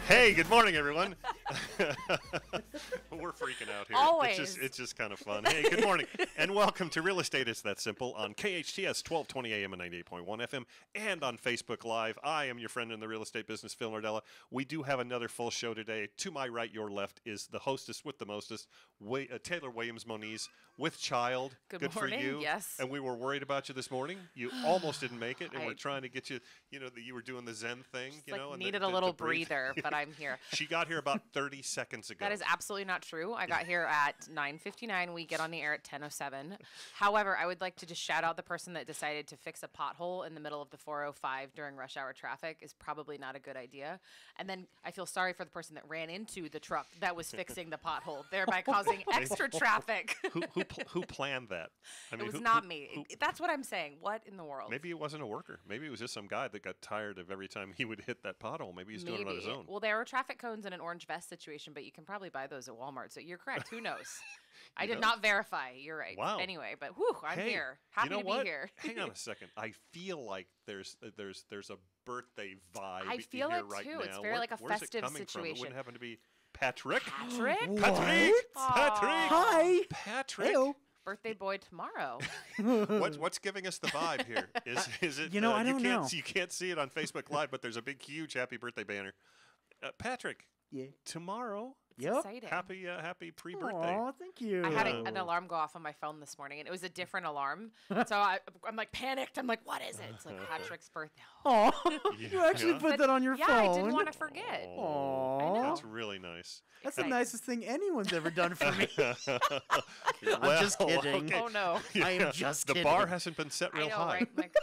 Hey, good morning, everyone. We're freaking out here. Always. It's just kind of fun. Hey, good morning, and welcome to Real Estate It's That Simple on KHTS 1220 AM and 98.1 FM and on Facebook Live. I am your friend in the real estate business, Phil Nardella. We do have another full show today. To my right, your left is the hostess with the mostest, Taylor Williams-Moniz with child. Good morning, for you. yes. And we were worried about you this morning. You almost didn't make it, and we're trying to get you, that you were doing the Zen thing, and needed a little breather, but I'm here. She got here about 30 seconds ago. That is absolutely not true. I got here at 9:59. We get on the air at 10:07. However, I would like to just shout out the person that decided to fix a pothole in the middle of the 405 during rush hour traffic is probably not a good idea. And then I feel sorry for the person that ran into the truck that was fixing the pothole, thereby causing extra traffic. Who planned that? I mean, it was not me. That's what I'm saying. What in the world? Maybe it wasn't a worker. Maybe it was just some guy that got tired of every time he would hit that pothole. Maybe he's doing it on his own. Well, there were traffic cones and an orange vest situation, but you can probably buy those at Walmart. So you're correct. Who knows? I did not verify. You're right. Wow. Anyway, but I'm here. Happy to be here. Hang on a second. I feel like there's a birthday vibe. I feel here it right too. now. It's very like a festive situation. It situation. wouldn't happen to be Patrick. Patrick? Patrick. Hi. Patrick. Heyo. Birthday boy tomorrow. What's giving us the vibe here? Is it? I don't know. You can't see it on Facebook Live, but there's a big, huge happy birthday banner. Patrick. Yeah. Tomorrow. Yep. Exciting. Happy pre-birthday. Oh, thank you. I had an alarm go off on my phone this morning, and it was a different alarm. So I'm like panicked. I'm like, what is it? It's like Patrick's birthday. Oh, you actually put that on your phone. Yeah, I didn't want to forget. Oh, That's really nice. That's the nicest thing anyone's ever done for me. Well, I'm just kidding. okay. Oh no. I am just the kidding. bar hasn't been set real I know, high. right? Like,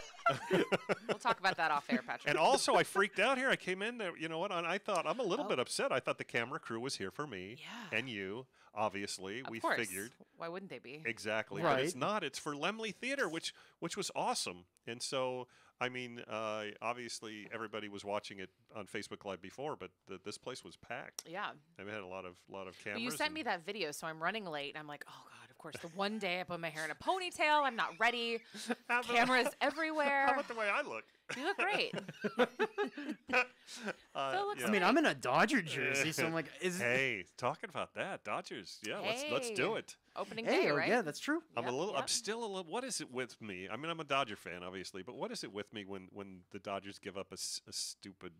we'll talk about that off air, Patrick. And also, I freaked out here. I came in there, you know what? And I thought, I'm a little bit upset. I thought the camera crew was here for me and you, obviously. Of we course. figured. Why wouldn't they be? Exactly. Right. But it's not. It's for Lemley Theater, which was awesome. And so, I mean, obviously, everybody was watching it on Facebook Live before, but this place was packed. Yeah. And we had a lot of cameras. But you sent me that video, so I'm running late. And I'm like, oh, God, of course. The one day I put my hair in a ponytail. I'm not ready. Cameras everywhere. How about the way I look? You look great. Phil looks I mean, I'm in a Dodger jersey, so I'm like, Hey, talking about that, Dodgers. Yeah, let's do it. Opening hey, day, right? yeah, that's true. I'm still a little. What is it with me? I mean, I'm a Dodger fan, obviously, but what is it with me when the Dodgers give up a stupid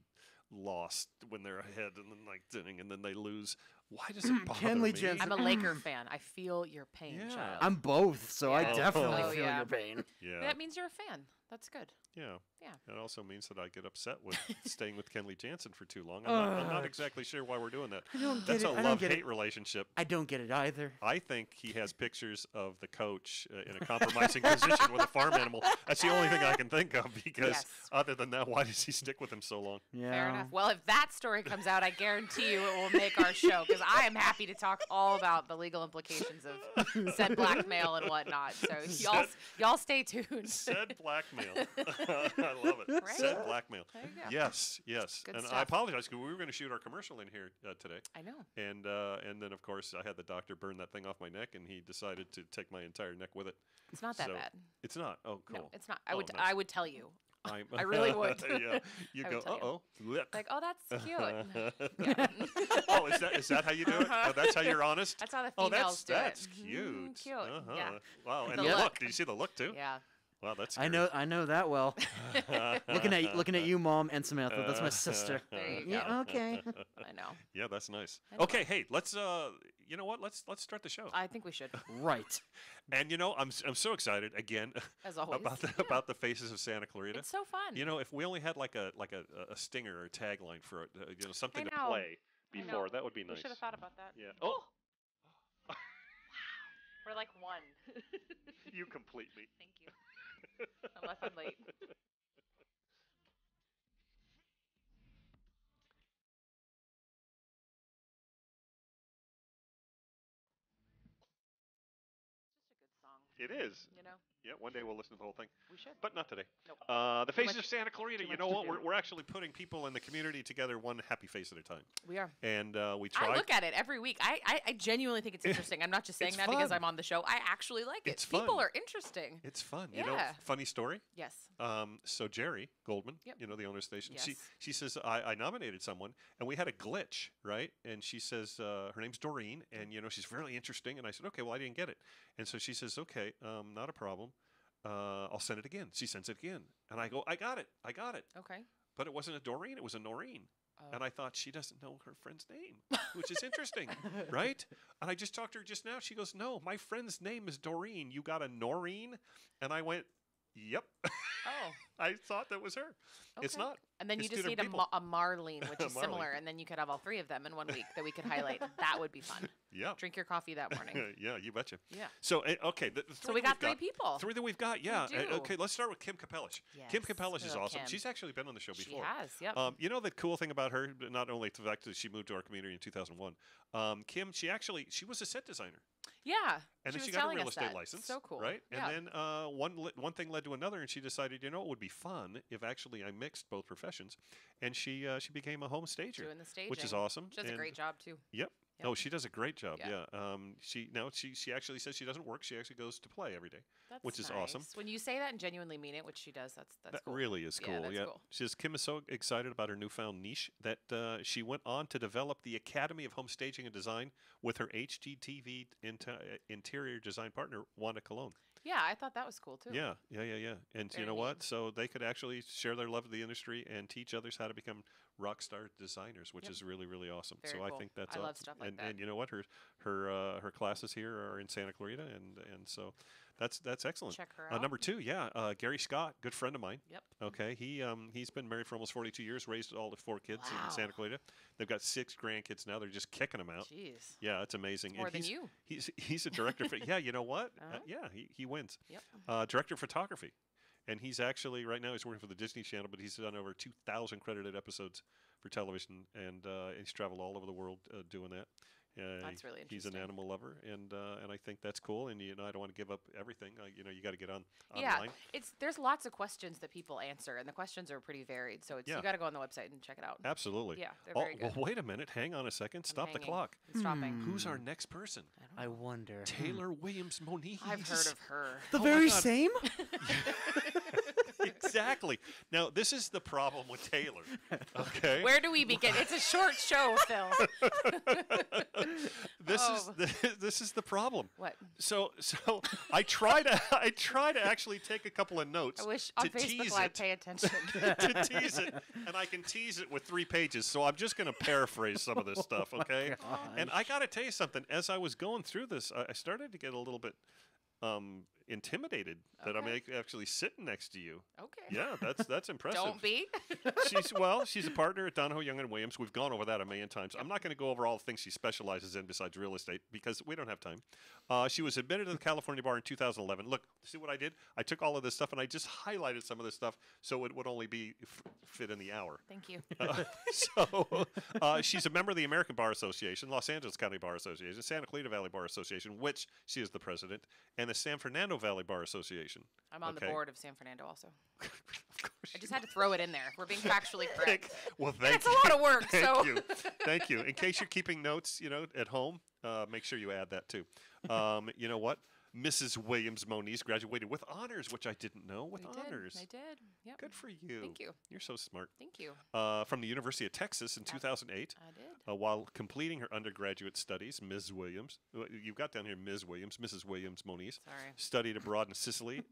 loss when they're ahead and then they lose? Why does it bother Kenley me? Jensen. I'm a Laker fan. I feel your pain, Yeah. child. I'm both, so I Yeah. definitely Oh, feel yeah. your pain. Yeah. That means you're a fan. That's good. Yeah. Yeah. It also means that I get upset with staying with Kenley Jansen for too long. I'm not exactly sure why we're doing that. That's a love-hate relationship. I don't get it either. I think he has pictures of the coach in a compromising position with a farm animal. That's the only thing I can think of because other than that, why does he stick with him so long? Yeah. Fair enough. Well, if that story comes out, I guarantee you it will make our show because I am happy to talk all about the legal implications of said blackmail and whatnot. So y'all stay tuned. Said blackmail. I love it. Right? Said blackmail. There you go. Yes. Good And I stuff. apologize because we were going to shoot our commercial in here today. I know. And then, of course, I had the doctor burn that thing off my neck, and he decided to take my entire neck with it. It's not that So- bad. It's not? Oh, cool. No, it's not. Oh, nice. I would tell you. I'm- I really would. Yeah. You I go, would tell you. uh-oh. Look. Like, oh, that's cute. Yeah. Oh, is that how you do it? Oh, that's how you're honest? That's how the Oh, females do it. that's cute. Cute. Uh-huh. Yeah. Wow. And The the look. look. Did you see the look, too? Yeah. Wow, that's I know that well. looking at you, Mom, and Samantha. That's my sister. There you go. Yeah, okay. I know. Yeah, that's nice. I know. Okay, hey, let's you know what? Let's start the show. I think we should, Right. And I'm so excited again as always. about the Faces of Santa Clarita. It's so fun. You know, if we only had like a stinger or a tagline for it, something to know. play I know. before, that would be We nice. should have thought about that. Yeah. Oh, We're like one. you complete me. Thank you. Unless I'm late. Just a good song, It is. you know? Yeah, one day we'll listen to the whole thing. We should. But not today. Nope. The Faces much- of Santa Clarita. too You much know to what? do. We're actually putting people in the community together one happy face at a time. We are. And we I try. look at it every week. I genuinely think it's interesting. I'm not just saying It's that because fun. I'm on the show. I actually like it. It's People fun. are interesting. It's fun. You know, Yeah. funny story. Yes. So Jerry Goldman, Yep. you know, the owner of the station, Yes. she says, I nominated someone, and we had a glitch, right? And she says, her name's Doreen, and, you know, she's really interesting. And I said, okay, well, I didn't get it. And so she says, okay, not a problem. I'll send it again. She sends it again. And I go, I got it. Okay. But it wasn't a Doreen, it was a Noreen. Oh. And I thought, she doesn't know her friend's name, which is interesting, right? And I just talked to her just now. She goes, no, my friend's name is Doreen. You got a Noreen? And I went, yep. Oh. I thought that was her. It's Okay. not. And then you It's just two need different a Marlene, which is Marlene. similar, and then you could have all three of them in 1 week that we could highlight. That would be fun. Yeah. Drink your coffee that morning. Yeah, you betcha. Yeah. So, okay. The So three we that got we've three people. Three that we've got, yeah. do. Okay, let's start with Kim Capellish. Kim Yes. Capellish is Hello, awesome. Kim. She's actually been on the show She before. has, yep. You know the cool thing about her, not only the fact that she moved to our community in 2001, Kim, she was a set designer. Yeah. And she then she was got a telling real us estate that. license. So cool. Right? Yeah. And then one thing led to another, and she decided, you know, it would be fun if actually I mixed both professions. And she became a home stager, Doing the staging. which is awesome. She does a And- great job, too. Yep. Yep. Oh, she does a great job. Yeah. Yeah. She actually says she doesn't work. She actually goes to play every day. That's Which is awesome. nice. When you say that and genuinely mean it, which she does, that's That cool. really is cool. Yeah, that's cool. She says Kim is so excited about her newfound niche that she went on to develop the Academy of Home Staging and Design with her HGTV interior design partner Wanda Cologne. Yeah, I thought that was cool, too. Yeah. And Very you know neat. what? So they could actually share their love of the industry and teach others how to become rock star designers, which Yep. is really, really awesome. Very so I cool. think that's I love awesome. stuff like and, that. And you know what? Her classes here are in Santa Clarita, and so that's excellent. Check her out. Number two, Gary Scott, good friend of mine. Yep. Okay, he's been married for almost 42 years, raised all the 4 kids Wow. in Santa Clarita. They've got 6 grandkids now. They're just kicking them out. Jeez. Yeah, it's amazing. More and than he's, you. He's a director for yeah. You know what? Uh-huh. Yeah, he wins. Yep. Director of photography, and he's actually right now he's working for the Disney Channel, but he's done over 2,000 credited episodes for television, and he's traveled all over the world doing that. That's really He's an interesting. animal lover, and I think that's cool. And you know, I don't want to give up everything. You know, you got to get on Yeah, online. there's lots of questions that people answer, and the questions are pretty varied. So Yeah. you got to go on the website and check it out. Absolutely. Yeah, they're Oh, very good. well, wait a minute. Hang on a second. I'm Stop the hanging. clock. I'm stopping. Who's our next person? I I don't know. wonder. Taylor Williams Moniz. I've heard of her. The Oh my very God. same? Exactly. Now, this is the problem with Taylor. Okay. Where do we begin? It's a short show, Phil. Oh. This is the problem. What? So I try to actually take a couple of notes. I wish on to Facebook tease Live it, pay attention. to tease it, and I can tease it with 3 pages. So I'm just going to paraphrase some of this stuff, okay? And I got to tell you something. As I was going through this, I started to get a little bit intimidated that I'm Okay. actually sitting next to you. Okay. Yeah, that's impressive. Don't be. She's a partner at Donahoe Young and Williams. We've gone over that a million times. I'm not going to go over all the things she specializes in besides real estate because we don't have time. She was admitted to the California bar in 2011. Look, see what I did? I took all of this stuff and I just highlighted some of this stuff so it would only be fit in the hour. Thank you. She's a member of the American Bar Association, Los Angeles County Bar Association, Santa Clarita Valley Bar Association, which she is the president, and the San Fernando Valley Bar Association. I'm on the Okay. board of San Fernando also. Of course I you just had to throw it in there. We're being factually correct. Well, And thank it's you. a lot of work, Thank so. you. Thank you. In case you're keeping notes, at home, make sure you add that too. You know what? Mrs. Williams Moniz graduated with honors, which I didn't know. With honors. I did. Yep. Good for you. Thank you. You're so smart. Thank you. From the University of Texas in 2008. I did. While completing her undergraduate studies, Ms. Williams, you've got down here Ms. Williams, Mrs. Williams Moniz, Sorry. studied abroad in Sicily,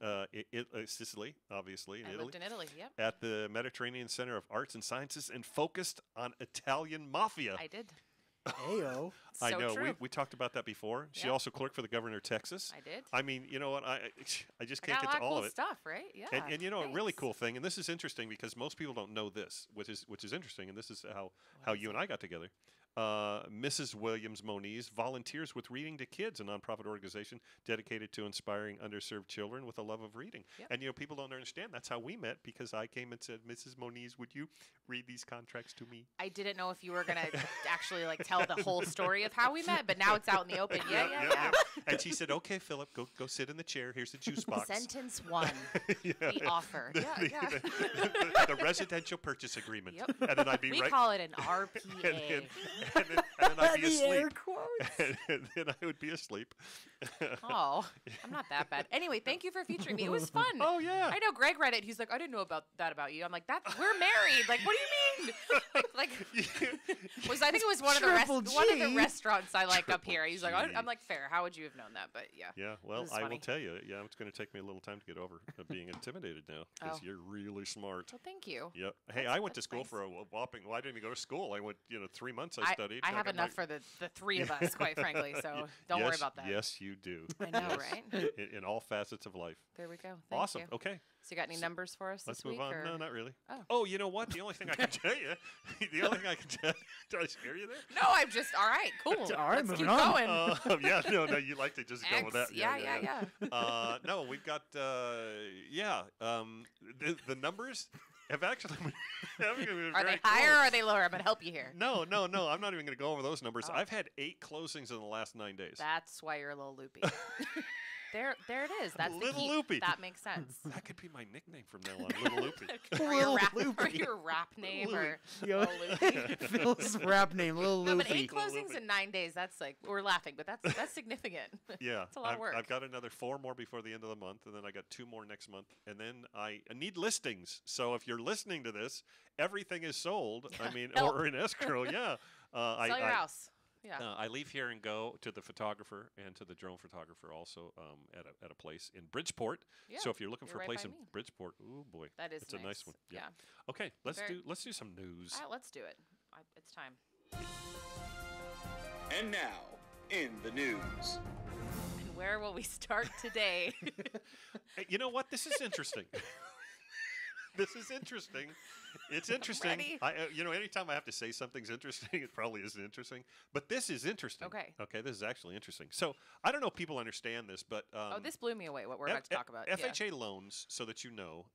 Sicily, obviously, in I Italy, lived in Italy. Yep. at the Mediterranean Center of Arts and Sciences, and focused on Italian mafia. I did. Ayo. I So know. true. We talked about that before. She Yep. also clerked for the governor of Texas. I did. I mean, you know what? I just I can't got a get lot to of all cool of it. stuff, right? Yeah. And you know, a really thanks. cool thing, and this is interesting because most people don't know this, which is interesting, and this is how What you is and I got together. Mrs. Williams Moniz volunteers with Reading to Kids, a nonprofit organization dedicated to inspiring underserved children with a love of reading. Yep. And people don't understand that's how we met, because I came and said, Mrs. Moniz, would you read these contracts to me? I didn't know if you were gonna actually tell the whole story of how we met, but now it's out in the open. Yeah. And she said, "Okay, Philip, go sit in the chair. Here's the juice box." Sentence 1, the offer. The residential purchase agreement. Yep. And then I'd be We right. call it an RPA. And then I'd be The asleep. air quotes. And then I would be asleep. Oh, I'm not that bad. Anyway, thank you for featuring me. It was fun. Oh yeah. I know Greg read it. He's like, I didn't know about you. I'm like, we're married. Like, what do you mean? I think it was one of the restaurants I like up here. He's like, I'm like, fair. How would you have known that? But yeah. Yeah, well, was I funny. will tell you. Yeah, it's going to take me a little time to get over being intimidated now, because you're really smart. Well, thank you. Yep. Hey, I went to that's school nice. for a whopping. Well, I didn't even go to school. I went, 3 months I studied. I have got enough my- for the three of us, quite frankly. So don't worry about that. Yes, you do. I know, Yes. right? In all facets of life. There we go. Thank Awesome. you. Okay. So you got any numbers for us Let's this move week? on. Or? No, not really. Oh. You know what? The only thing I can tell you, did I scare you there? No, I'm just all right. Cool. All right, Let's moving keep on. going. Yeah, no, you like to just go with that. Yeah. No, we've got, the numbers have actually been Are very they higher close. or are they lower? I'm gonna help you here. No, I'm not even going to go over those numbers. Oh. I've had 8 closings in the last 9 days. That's why you're a little loopy. There it is. That's the Little key. loopy. That makes sense. That could be my nickname from now on, Little Loopy. or Little or your rap name or Yo, Little Loopy. Phil's rap name, Little No, but Loopy. 8 closings in 9 days. That's like we're laughing, but that's significant. Yeah, It's a lot of work. I've got another 4 more before the end of the month, and then I got 2 more next month, and then I need listings. So if you're listening to this, everything is sold. I mean, Help. or in escrow. Yeah. Sell your house. Yeah. I leave here and go to the photographer and to the drone photographer also at a place in Bridgeport. Yeah, So if you're looking you're for a right place by in me. Bridgeport, ooh boy, That is it's a nice one. Yeah. Okay, let's Very- do some news. All right, let's do it. It's time. And now, in the news. And where will we start today? Hey, you know what? This is interesting. This is interesting. It's interesting. ready. Anytime I have to say something's interesting, it probably isn't interesting. But this is interesting. Okay. Okay, this is actually interesting. So I don't know if people understand this, but Oh, this blew me away. What we're about to talk about. Yeah. FHA loans, so that you know,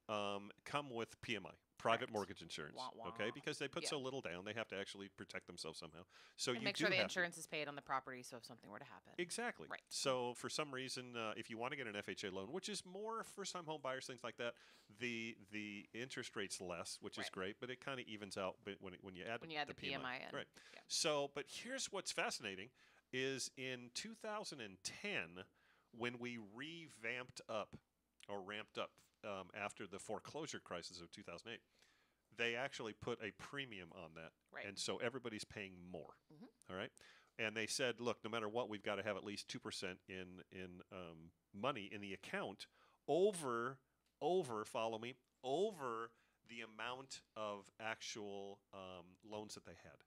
come with PMI. Private Correct. mortgage insurance, Wah, wah. okay? Because they put Yeah. so little down, they have to actually protect themselves somehow. So And you make do sure the have insurance is paid on the property, so if something were to happen. Exactly. Right. So for some reason, if you want to get an FHA loan, which is more first-time home buyers, things like that, the interest rate's less, which is Right. great, but it kind of evens out when you add When you add the PMI in. Right. Yeah. So, but here's what's fascinating: is in 2010, when we ramped up after the foreclosure crisis of 2008. They actually put a premium on that, Right. and so everybody's paying more. Mhm. All right, and they said, look, no matter what, we've got to have at least 2% in money in the account over follow me, over the amount of actual loans that they had.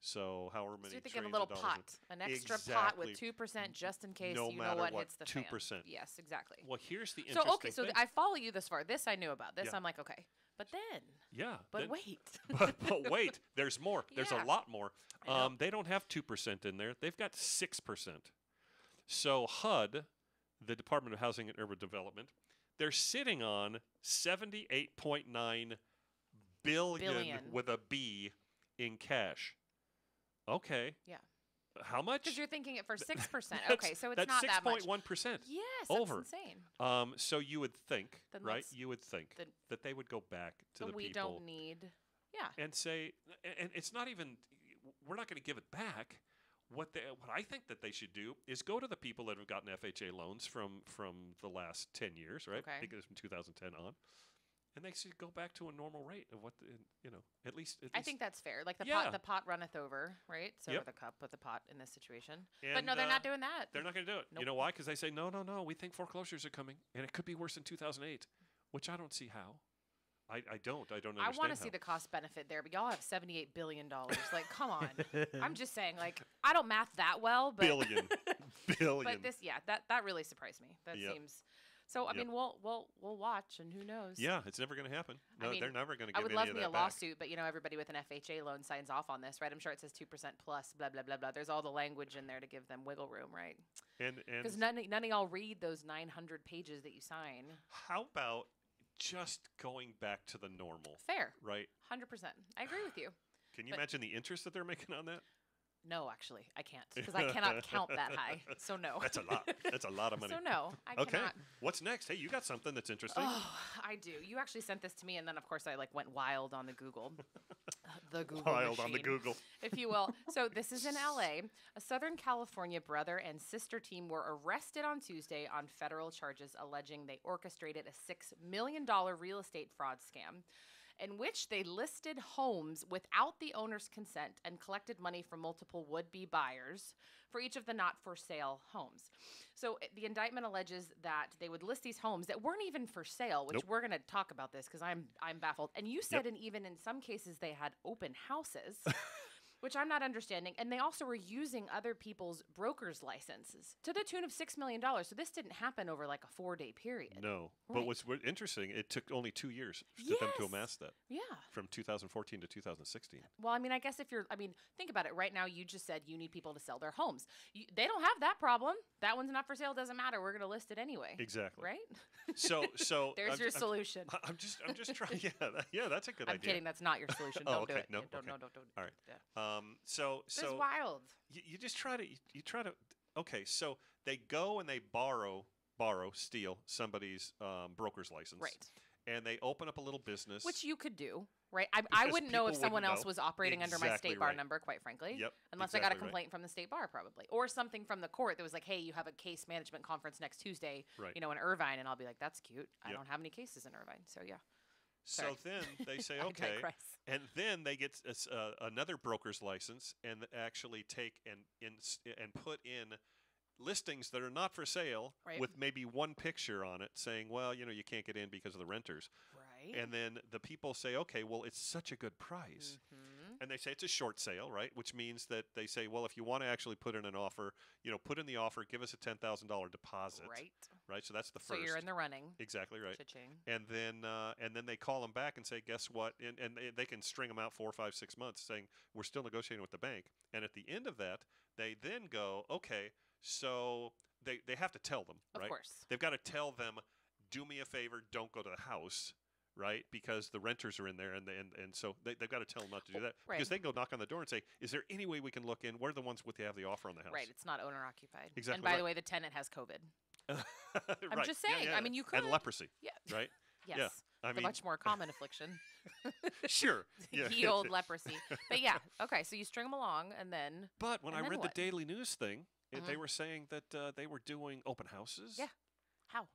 So however many So you're thinking a trillions little of dollars. pot, an extra pot with Exactly. 2% just in case No you know matter what what, hits the fan. 2%. Yes, exactly. Well, here's the So interesting so thing. I follow you this far. This I knew about. This Yeah. I'm like, okay. But then, Yeah, but then- wait. but wait, there's more. There's Yeah. a lot more. I know. They don't have 2% in there. They've got 6%. So HUD, the Department of Housing and Urban Development, they're sitting on 78.9 billion with a B in cash. Okay. Yeah. How much? Because you're thinking it for 6%. That's- Okay, so it's that's not that much. 6.1%. Yes, over. that's insane. So you would think, Then right? let's- You would think then- that they would go back to So the we people don't need. Yeah. and say, and it's not even, we're not going to give it back. What I think that they should do is go to the people that have gotten FHA loans from the last 10 years, right? Okay. I think it was from 2010 on, and they should go back to a normal rate of what at least. I think that's fair. Like the Yeah. pot runneth over, right? So Yep. or the cup with the pot in this situation. But And, no, they're not doing that. They're not going to do it. You Nope. know why? Because they say no. We think foreclosures are coming, and it could be worse than 2008, which I don't see how. I don't understand. I want to see how. the cost benefit there, but y'all have $78 billion. Like, come on. I'm just saying, like, I don't math that well, but billion. But this, yeah, that really surprised me. That Yep. seems So I Yep. mean, we'll watch, and who knows? Yeah, it's never going to happen. No, mean, they're never going to I give would any love of me that a back. lawsuit, but everybody with an FHA loan signs off on this, right? I'm sure it says 2% plus, blah blah blah blah. There's all the language in there to give them wiggle room, right? And Because none of y'all read those 900 pages that you sign. how about just going back to the normal, Fair, right? 100%. I agree with you. Can you But- imagine the interest that they're making on that? No, actually, I can't because I cannot count that high. So no. That's a lot. That's a lot of money. So no, I Okay. cannot. What's next? Hey, you got something that's interesting. Oh, I do. You actually sent this to me, and then of course I went wild on the Google, the Google Wild on the machine, Google. if you will. So this is in LA. A Southern California brother and sister team were arrested on Tuesday on federal charges alleging they orchestrated a $6 million real estate fraud scam, in which they listed homes without the owner's consent and collected money from multiple would-be buyers for each of the not-for-sale homes. So the indictment alleges that they would list these homes that weren't even for sale, which Nope. we're going to talk about this because I'm baffled. And you said, and even in some cases they had open houses. Which I'm not understanding. And they also were using other people's broker's licenses to the tune of $6 million. So this didn't happen over like a 4-day period. No. But Right. what's interesting, it took only 2 years for them to Yes. amass that, Yeah. from 2014 to 2016. Well, I mean, I guess think about it. Right now, you just said you need people to sell their homes. They don't have that problem. That one's not for sale. Doesn't matter. We're going to list it anyway. Exactly. Right? So There's your solution. I'm just trying. Yeah, that's a good I'm idea. kidding. That's not your solution. Oh, Don't do okay. it. No, Yeah, don't, okay. no, don't. All right. Yeah. So This is wild. you just try to okay. So they go and they steal somebody's broker's license, Right. And they open up a little business, Which you could do. Right. I Because wouldn't know if people someone wouldn't else know. was operating under my Exactly state bar right. number, quite frankly. Yep, Unless I got a exactly right. complaint from the state bar, probably. Or something from the court that was like, hey, you have a case management conference next Tuesday, Right. in Irvine. And I'll be like, that's cute. I Yep. don't have any cases in Irvine. So, yeah. So Sorry. then they say, I okay, digress. and then they get another broker's license and actually take and put in listings that are not for sale Right. with maybe one picture on it saying, well, you can't get in because of the renters. Right. And then the people say, okay, well, it's such a good price. Mhm. And they say it's a short sale, right? Which means that they say, well, if you want to actually put in an offer, put in the offer, give us a $10,000 deposit. Right. So that's the So first. you're in the running. Exactly right. Cha-ching. And then they call them back and say, guess what? And they can string them out 4, 5, 6 months saying, we're still negotiating with the bank. And at the end of that, they then go, okay, so they have to tell them, Of right? course. They've got to tell them, do me a favor, don't go to the house, right? Because the renters are in there, and so they've got to tell them not to do that. Right. Because they can go knock on the door and say, is there any way we can look in? We're the ones with have the offer on the house. Right. It's not owner occupied. Exactly And by right. the way, the tenant has COVID. I'm Right. just Yeah, saying. yeah. I mean, you And could. leprosy, Yeah. right? Yes. Yeah. I The mean, much more common affliction. sure. Yeah. Ye old leprosy. But yeah. Okay. So you string them along, and then. But when And I then read what? the Daily News thing, they Mhm. were saying that they were doing open houses. Yeah. How?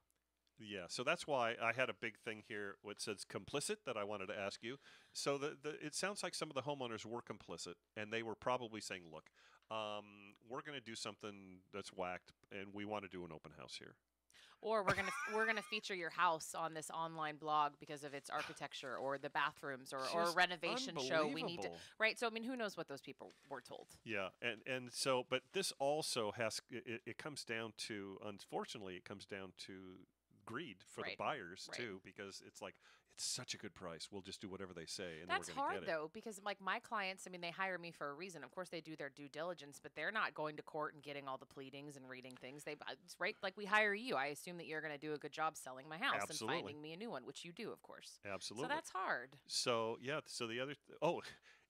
Yeah, so that's why I had a big thing here which says complicit that I wanted to ask you. So it sounds like some of the homeowners were complicit, and they were probably saying, look, we're going to do something that's whacked, and we want to do an open house here. Or we're gonna feature your house on this online blog because of its architecture or the bathrooms or a Just renovation show. We need to unbelievable. right. So I mean, who knows what those people were told? Yeah, and so, but this also it comes down to, unfortunately, it comes down to greed for the Right, buyers right. too, because it's like, it's such a good price. We'll just do whatever they say, and That's we're going to hard get it. though, because like my clients, I mean, they hire me for a reason. Of course, they do their due diligence, but they're not going to court and getting all the pleadings and reading things. It's right, like we hire you. I assume that you're going to do a good job selling my house Absolutely. and finding me a new one, which you do, of course. Absolutely. So that's hard. So yeah, so the other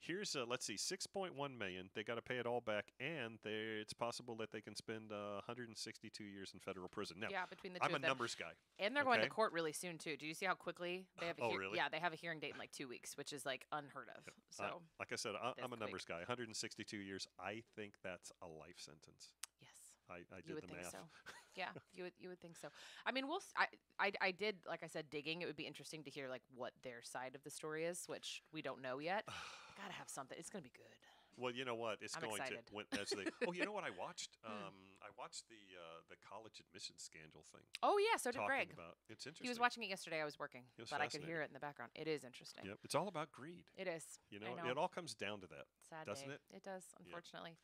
here's let's see, 6.1 million. They got to pay it all back, and it's possible that they can spend 162 years in federal prison. Now, Yeah, between the two I'm a of them. numbers guy. And they're going to okay. court really soon too. Do you see how quickly they have? Oh, really? Yeah, they have a hearing date in like 2 weeks, which is like unheard of. So Like I said, I'm that's a numbers guy. 162 years. I think that's a life sentence. yes, I you did would the think math. so. Yeah, you would think so. I mean, I did, like I said, digging. It would be interesting to hear like what their side of the story is, which we don't know yet. Gotta have something. It's gonna be good. Well, you know what? It's I'm going excited. to as they. Oh, you know what I watched? I watched the college admissions scandal thing. Oh yeah, so did talking Greg. about it's interesting. He was watching it yesterday. I was working, It was but I could hear fascinating. it in the background. It is interesting. Yep, it's all about greed. It is. You I know, know. it all comes down to that. Sad doesn't day. it? It does, unfortunately.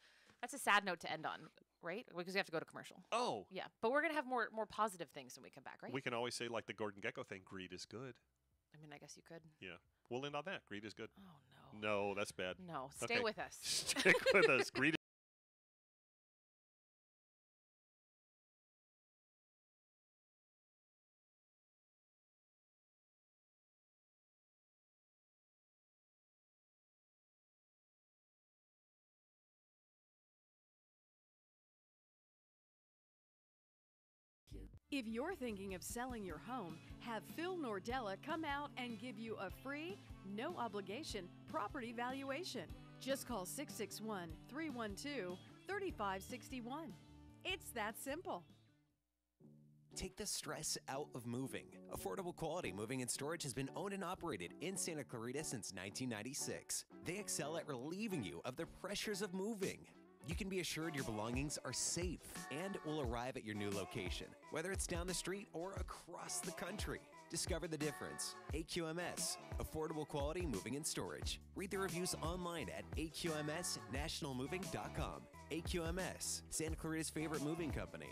That's a sad note to end on, right? Because we have to go to commercial. Oh, Yeah, but we're gonna have more positive things when we come back, right? we can always say like the Gordon Gekko thing. Greed is good. I mean, I guess you could. Yeah, we'll end on that. Greed is good. Oh no. No, that's bad. No, stay Okay. with us. Stick with us. Greed. If you're thinking of selling your home, have Phil Nordella come out and give you a free, no obligation property valuation. Just call 661 312 3561. It's that simple. Take the stress out of moving. Affordable Quality Moving and Storage has been owned and operated in Santa Clarita since 1996. They excel at relieving you of the pressures of moving. You can be assured your belongings are safe and will arrive at your new location, whether it's down the street or across the country. Discover the difference. AQMS, Affordable Quality Moving and Storage. Read the reviews online at aqmsnationalmoving.com. AQMS, Santa Clarita's favorite moving company.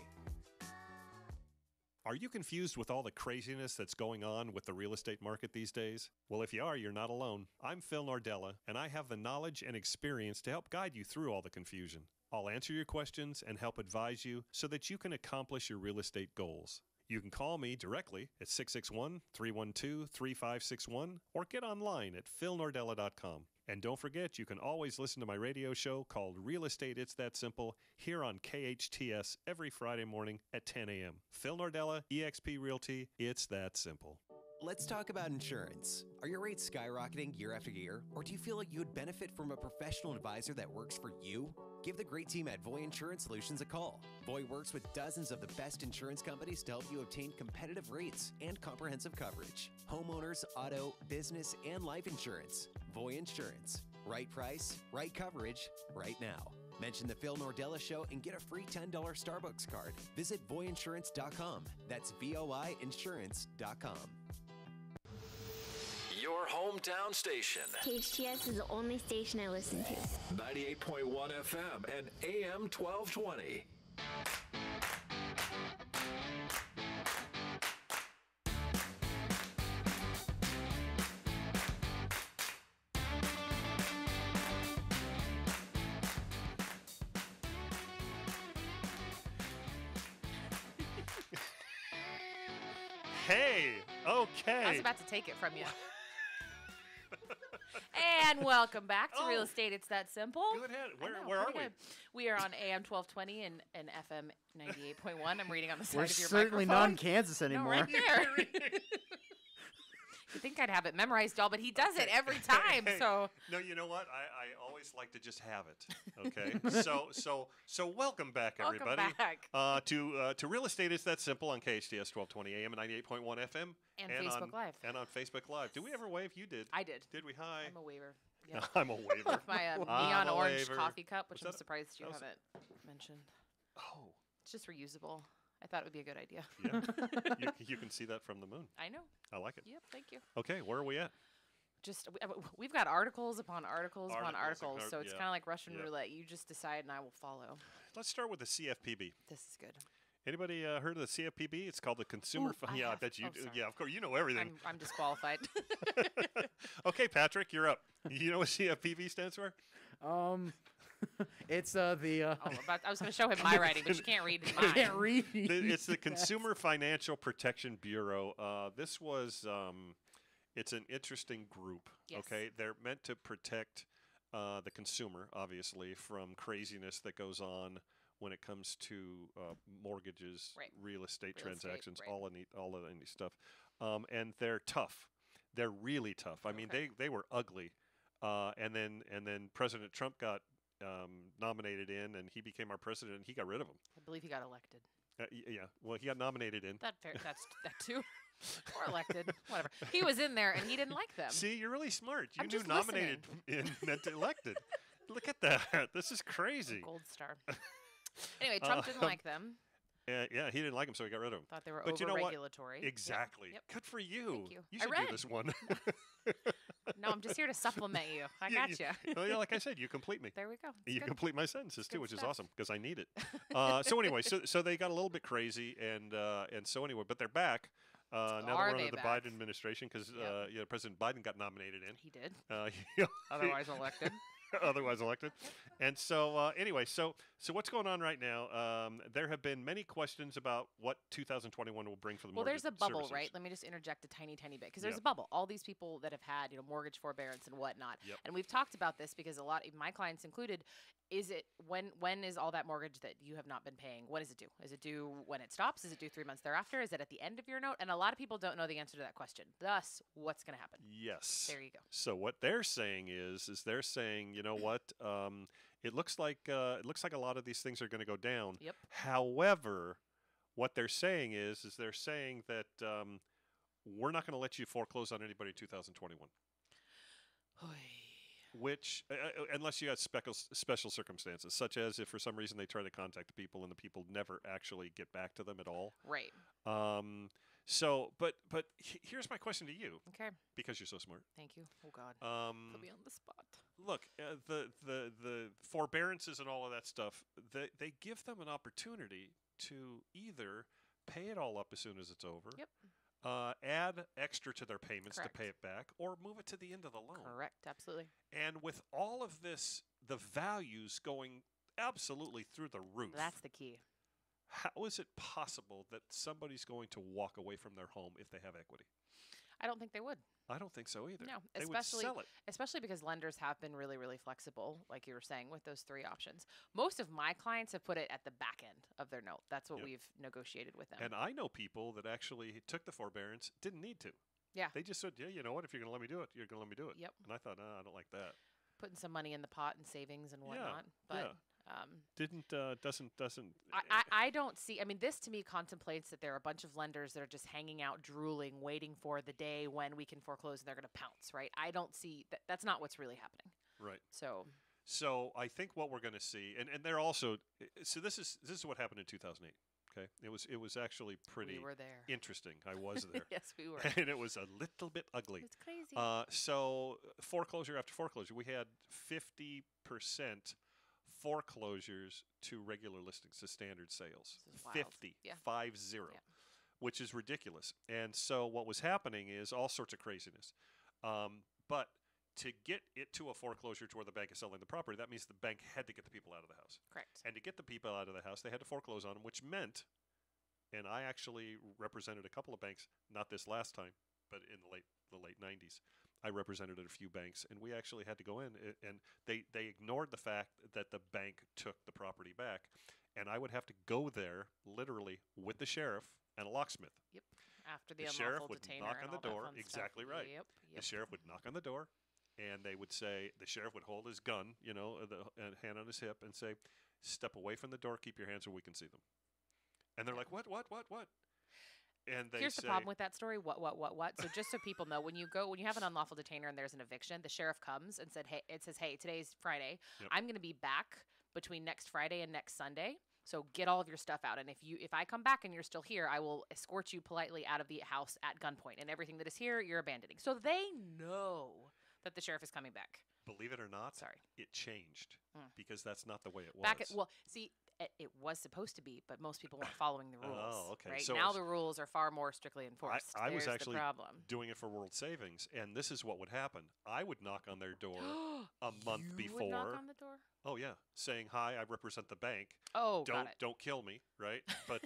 Are you confused with all the craziness that's going on with the real estate market these days? Well, if you are, you're not alone. I'm Phil Nordella, and I have the knowledge and experience to help guide you through all the confusion. I'll answer your questions and help advise you so that you can accomplish your real estate goals. You can call me directly at 661-312-3561 or get online at philnordella.com. And don't forget, you can always listen to my radio show called Real Estate It's That Simple here on KHTS every Friday morning at 10 a.m. Phil Nordella, eXp Realty, it's that simple. Let's talk about insurance. Are your rates skyrocketing year after year? Or do you feel like you would benefit from a professional advisor that works for you? Give the great team at Voy Insurance Solutions a call. Voy works with dozens of the best insurance companies to help you obtain competitive rates and comprehensive coverage. Homeowners, auto, business, and life insurance. Voy Insurance. Right price, right coverage, right now. Mention the Phil Nordella Show and get a free $10 Starbucks card. Visit voyinsurance.com. That's VOI insurance.com. Your hometown station. KHTS is the only station I listen to. 98.1 FM and AM 1220. Hey, okay. I was about to take it from you. And welcome back to Real Oh. Estate It's That Simple. Go ahead. I know, Where are pretty we? good. We are on AM 1220 and FM 98.1. I'm reading on the side We're of your certainly not in microphone. Kansas No, anymore. right there. You think I'd have it memorized, y'all, but he does it every time. Hey, So no, you know what? I always like to just have it. Okay. so welcome back, welcome everybody. back. To Real Estate It's That Simple on KHTS 1220 AM and 98.1 FM. And Facebook on, Live. And on Facebook Live. Did we ever wave? You did. I did. Did we? Hi. I'm a waiver. Yeah. I'm a waiver. With my I'm neon a orange waiver. coffee cup, which Was I'm that- surprised you that was- haven't mentioned. Oh, It's just reusable. I thought it would be a good idea. yeah. you can see that from the moon. I know. I like it. Yep. Thank you. Okay, where are we at? Just we've got articles upon articles upon Articles, articles, so it's yeah, kind of like Russian yeah. roulette. You just decide, and I will follow. Let's start with the CFPB. This is good. Anybody heard of the CFPB? It's called the Consumer. Ooh, I Yeah, I have. bet you. Oh, sorry. Yeah, of course, you know everything. I'm disqualified. Okay, Patrick, you're up. You know what CFPB stands for? It's the I was going to show him my writing, but you can't read I mine. can't read. It's the Consumer Financial Protection Bureau. This was. It's an interesting group. Yes. Okay, they're meant to protect the consumer, obviously, from craziness that goes on when it comes to mortgages, Right. real estate Real estate, transactions, right. all of any stuff. And they're tough. They're really tough. I mean, Okay. they were ugly. And then President Trump got nominated in, and he became our president. And he got rid of him. I believe he got elected. Yeah. Well, he got nominated in. That's that too. Or elected, whatever. He was in there, and he didn't like them. See, you're really smart. You I'm knew just nominated in meant elected. Look at that. This is crazy. Gold star. Anyway, Trump didn't like them. Yeah, he didn't like him, so he got rid of him. Thought they were But you know what? over-regulatory. Yep, Exactly. Yep. Good for you. Thank you. You I should read. do this one. No, I'm just here to supplement you. I Yeah, got you. Well, yeah, like I said, you complete me. There we go. It's You good. complete my sentences too, Good which is stuff. awesome because I need it. So anyway, so they got a little bit crazy, and so anyway, but they're back. Now that Are we're under they the back? Biden administration, because Yep. President Biden got nominated in. He did. Yeah, Otherwise elected. otherwise elected. And so anyway, so what's going on right now? There have been many questions about what 2021 will bring for the Well, mortgage there's a bubble, services. right? Let me just interject a tiny bit because there's Yeah. a bubble. All these people that have had, mortgage forbearance and whatnot. Yep. And we've talked about this because a lot of my clients included. Is it when is all that mortgage that you have not been paying? When is it due? Is it due when it stops? Is it due 3 months thereafter? Is it at the end of your note? And a lot of people don't know the answer to that question. Thus, what's going to happen? Yes. There you go. So what they're saying is they're saying, you know what? It looks like a lot of these things are going to go down. Yep. However, what they're saying is they're saying that we're not going to let you foreclose on anybody in 2021. Which, unless you got special circumstances, such as if for some reason they try to contact the people and the people never actually get back to them at all. Right. But here's my question to you, Okay. because you're so smart. Thank you. Oh God. Put me on the spot. Look, the forbearances and all of that stuff, they give them an opportunity to either pay it all up as soon as it's over. Yep. Add extra to their payments Correct. to pay it back, or move it to the end of the loan. Correct. Absolutely. And with all of this, the values going absolutely through the roof. That's the key. How is it possible that somebody's going to walk away from their home if they have equity? I don't think they would. I don't think so either. No, They would especially sell it. especially because lenders have been really, really flexible, like you were saying, with those three options. Most of my clients have put it at the back end of their note. That's what Yep. we've negotiated with them. And I know people that actually took the forbearance, didn't need to. Yeah. They just said, yeah, you know what? If you're going to let me do it, you're going to let me do it. Yep. And I thought, I don't like that. Putting some money in the pot and savings and whatnot. But Doesn't. I don't see. I mean, this to me contemplates that there are a bunch of lenders that are just hanging out, drooling, waiting for the day when we can foreclose and they're going to pounce. Right? I don't see that. That's not what's really happening. Right. So I think what we're going to see, and they're also, so this is what happened in 2008. Okay, it was actually pretty we were there. interesting. I was there. Yes, we were. And it was a little bit ugly. It's crazy. So foreclosure after foreclosure, we had 50% foreclosures to regular listings, to standard sales. This is wild. 50, Yeah. 50, Yeah. which is ridiculous. And so what was happening is all sorts of craziness. But to get it to a foreclosure to where the bank is selling the property, that means the bank had to get the people out of the house. Correct. And to get the people out of the house, they had to foreclose on them, which meant, and I actually represented a couple of banks, not this last time, but in the late 90s. I represented a few banks, and we actually had to go in, and they ignored the fact that the bank took the property back, and I would have to go there literally with the sheriff and a locksmith. Yep. After the The unlawful sheriff would detainer knock and on the all that door. fun Exactly stuff. right. Yep. The sheriff would knock on the door, and they would say, the sheriff would hold his gun, and hand on his hip, and say, "Step away from the door. Keep your hands where we can see them." And they're like, "What? And they Here's say, the problem with that story. What? So just so people know, when you have an unlawful detainer and there's an eviction, the sheriff comes and says, "Hey, today's Friday. Yep. I'm going to be back between next Friday and next Sunday. So get all of your stuff out. And if I come back and you're still here, I will escort you politely out of the house at gunpoint. And everything that is here, you're abandoning." So they know that the sheriff is coming back. Believe it or not, Sorry. it changed Mm. because that's not the way it was. It was supposed to be, but most people weren't following the rules. Oh, okay. Right? So now it's- the rules are far more strictly enforced. I was There's actually the problem. doing it for World Savings, and this is what would happen. I would knock on their door a month You before. would knock on the door? Oh yeah, saying, "Hi, I represent the bank. Oh, got it. Don't kill me, right? But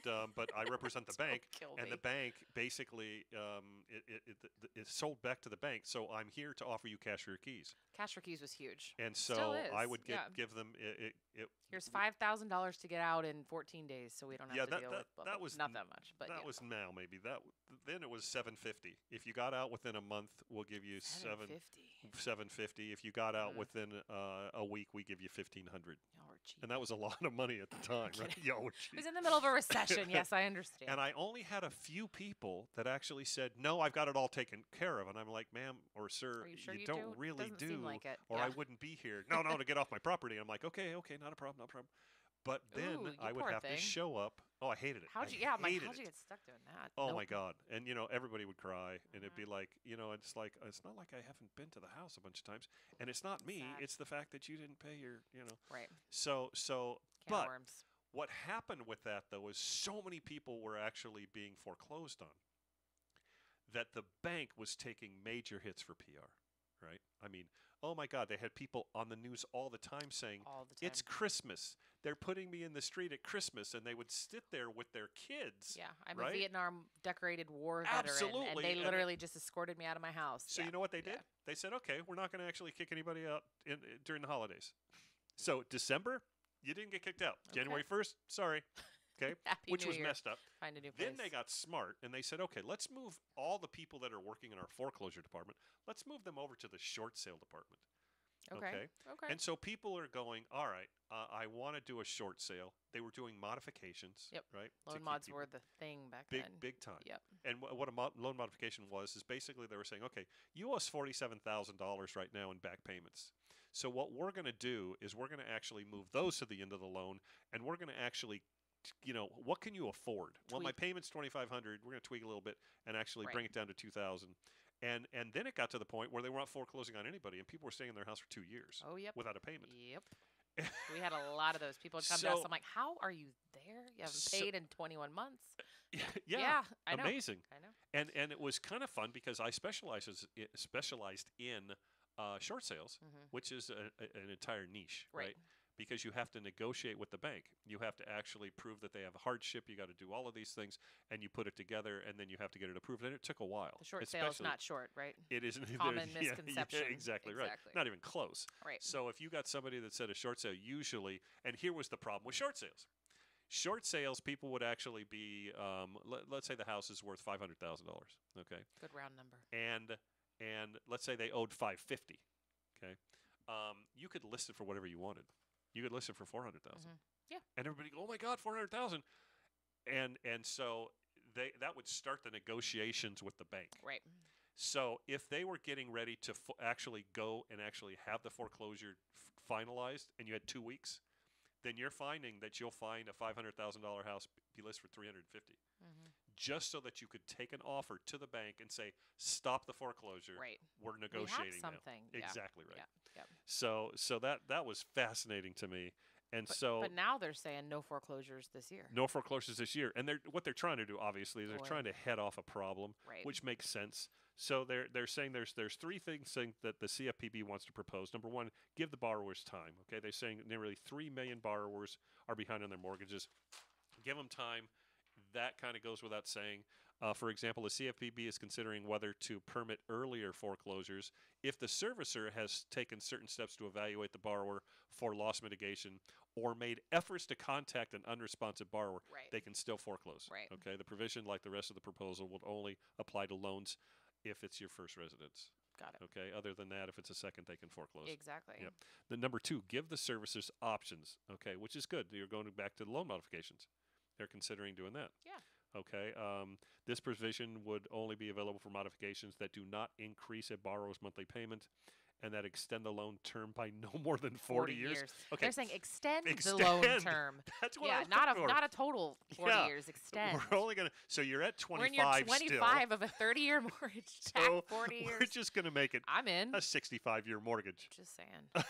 I represent the Don't bank, kill and me. the bank basically it's sold back to the bank. So I'm here to offer you cash for your keys." Cash for keys was huge. And Still so is, I would yeah. give them it. Here's $5,000 to get out in 14 days, so we don't have Yeah, to that- deal that- with. Blah, that blah. was not n- that much, but that yeah. was now maybe then it was $750. If you got out within a month, we'll give you $750. If you got out within a week, we give you $1,500. Y'all were cheap. And that was a lot of money at the time, right? kidding. Yo, It was in the middle of a recession. Yes, I understand. and I only had a few people that actually said, "No, I've got it all taken care of." And I'm like, "Ma'am or sir, Are you sure you don't do? really Doesn't do, seem like it. or Yeah. I wouldn't be here." No, to get off my property. I'm like, "Okay, not a problem." But then Ooh, you I would poor have to thing. show up. Oh, I hated it. How'd I you? Yeah, I'm like, hated how'd you it. get stuck doing that? Oh Nope. my God! And everybody would cry, and it'd be Mm-hmm. like, it's like it's not like I haven't been to the house a bunch of times, and it's not me. Sad. It's the fact that you didn't pay your. Right. So Can of but worms. what happened with that though is so many people were actually being foreclosed on that the bank was taking major hits for PR. Right? I mean, oh my God, they had people on the news all the time saying, All the time. "It's Christmas. They're putting me in the street at Christmas," and they would sit there with their kids. Yeah, I'm right? a Vietnam decorated war veteran, Absolutely, and they and literally just escorted me out of my house. So Yeah. you know what they did? Yeah. They said, "Okay, we're not going to actually kick anybody out during the holidays." So December, you didn't get kicked out. Okay. January 1st, sorry. Okay, Happy which New was Year. messed up. Find a new place. Then they got smart and they said, "Okay, let's move all the people that are working in our foreclosure department. Let's move them over to the short sale department." Okay. Okay. And so people are going, "All right, I want to do a short sale." They were doing modifications. Yep. Right. to Loan keep mods people- were the thing back big then. big time. Yep. And what a loan modification was is basically they were saying, okay, you owe us $47,000 right now in back payments. So what we're going to do is we're going to actually move those to the end of the loan, and we're going to actually, what can you afford? Well, my Tweak. payment's $2,500. We're going to tweak a little bit and actually Right. bring it down to $2,000. And then it got to the point where they weren't foreclosing on anybody, and people were staying in their house for 2 years Oh, yep. without a payment. Yep. We had a lot of those. People would come to us. So- I'm like, how are you there? You haven't So- paid in 21 months. Yeah, I know. amazing. I know. And it was kind of fun because I specialized in short sales, Mhm. which is an entire niche, Right. right? Because you have to negotiate with the bank. You have to actually prove that they have a hardship. You got to do all of these things, and you put it together, and then you have to get it approved. And it took a while. The short sale is especially- not short, right? It isn't common yeah, misconception. exactly right. Exactly. Not even close. Right. So if you got somebody that said a short sale, usually, and here was the problem with short sales. Short sales, people would actually be, let's say the house is worth $500,000. Okay. Good round number. And let's say they owed $550. Okay, you could list it for whatever you wanted. You could list it for $400,000. Mhm. Yeah. And everybody, go, oh my God, $400,000. And so that would start the negotiations with the bank. Right. So if they were getting ready to actually go and actually have the foreclosure finalized, and you had 2 weeks, then you're finding that you'll find a $500,000 house be listed for $350. Mhm. Just so that you could take an offer to the bank and say, "Stop the foreclosure. Right. We're We have negotiating something. now." Yeah. Exactly right. Yeah. Yep. So that was fascinating to me, and But now they're saying no foreclosures this year. no foreclosures this year. And what they're trying to do, obviously, is they're Boy. trying to head off a problem, Right. which makes sense. So they're saying there's three things that the CFPB wants to propose. Number one, give the borrowers time. Okay, they're saying nearly 3 million borrowers are behind on their mortgages. Give them time. That kind of goes without saying. For example, the CFPB is considering whether to permit earlier foreclosures if the servicer has taken certain steps to evaluate the borrower for loss mitigation or made efforts to contact an unresponsive borrower. Right. They can still foreclose. Right. Okay. The provision, like the rest of the proposal, will only apply to loans if it's your first residence. Got it. Okay. Other than that, if it's a second, they can foreclose. Exactly. Yep. The number two, give the servicers options. Okay, which is good. You're going back to the loan modifications. They're considering doing that. Yeah. Okay. This provision would only be available for modifications that do not increase a borrower's monthly payment and that extend the loan term by no more than 40 years. Okay. They're saying extend the Extend. loan term. That's what I Yeah, was not looking for. not a total 40 Yeah. years. Extend. We're only going to, so you're at We're in 25 year 25 of a 30-year mortgage. still. Tack So 40 we're years. just going to make it I'm in. a 65-year mortgage. Just saying.